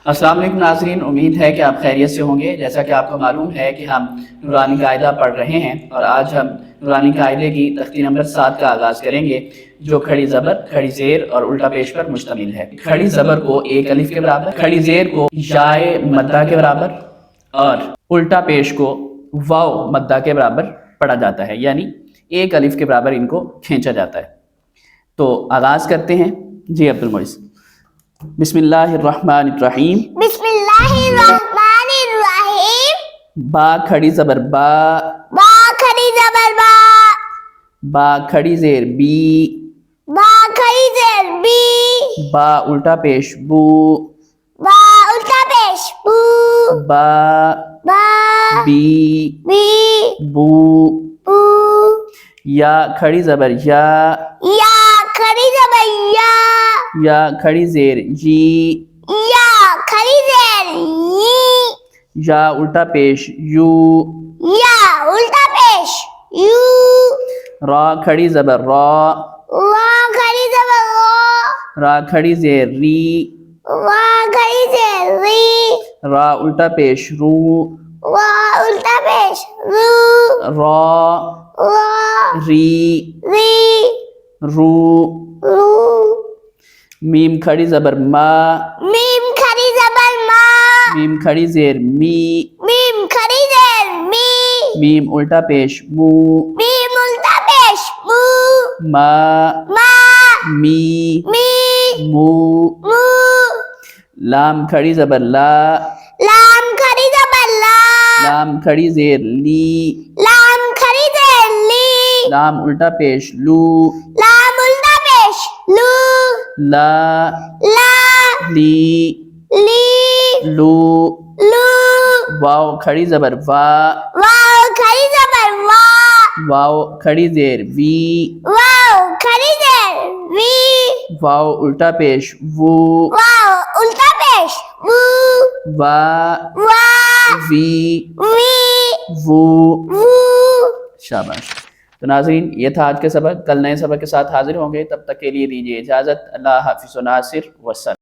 अस्सलाम वालेकुम नाज़रीन, उम्मीद है कि आप खैरियत से होंगे। जैसा कि आपको मालूम है कि हम नूरानी कायदा पढ़ रहे हैं और आज हम नूरानी कायदे की तख्ती नंबर 7 का आगाज़ करेंगे, जो खड़ी ज़बर, खड़ी ज़ेर और उल्टा पेश पर मुश्तमिल है। खड़ी ज़बर को एक अलिफ के बराबर, खड़ी ज़ेर को याए मद्दा के बराबर और उल्टा पेश को वाव मद्दा के बराबर पढ़ा जाता है, यानी एक अलिफ के बराबर इनको खींचा जाता है। तो आगाज़ करते हैं। जी अब्दुल मोइस। बिस्मिल्लाहिर्रहमानिर्रहीम। बिस्मिल्लाहिर्रहमानिर्रहीम। बा खड़ी ज़बर बा, बा खड़ी ज़बर बा, बा खड़ी ज़ेर बी, बा खड़ी ज़ेर बी, बा उल्टा पेश बू, बा उल्टा पेश बू, बा बा बी बी बू, बू, या खड़ी ज़बर या, या खड़ी ज़बर या खड़ी ज़ेर जी, या खड़ी ज़ेर यी, या उल्टा पेश यू, या उल्टा पेश यू, रा खड़ी ज़बर रा, वा खड़ी ज़बर वा, रा खड़ी ज़ेर री, वा खड़ी ज़ेर री, रा उल्टा पेश रू, वा उल्टा पेश रू, रा वा री री रू, रू, मीम खड़ी ज़बर मा, मीम खड़ी ज़बर मा, मीम खड़ी ज़ेर मी, मीम खड़ी ज़ेर मी, मीम उल्टा पेश मू, मीम उल्टा पेश मू, मा मा मी मी मू, मू, लाम खड़ी ज़बर ला, लाम खड़ी ज़बर ला, लाम खड़ी ज़ेर ली, लाम खड़ी ज़ेर ली, लाम उल्टा पेश लू, लाम उल्टा पेश लू, ला ला ली ली लू, लू, वाव खड़ी ज़बर वा, वाव खड़ी ज़बर वा, वाव खड़ी ज़ेर वी, वाव खड़ी ज़ेर वी, वाव उल्टा पेश वू, वाव उल्टा पेश वू, वा वा वी वी वू। वू। शाबाश। तो नाज़रीन, ये था आज के सबक। कल नए सबक के साथ हाजिर होंगे, तब तक के लिए दीजिए इजाज़त। अल्लाह हाफ़िज़ व नासिर वस्सलाम।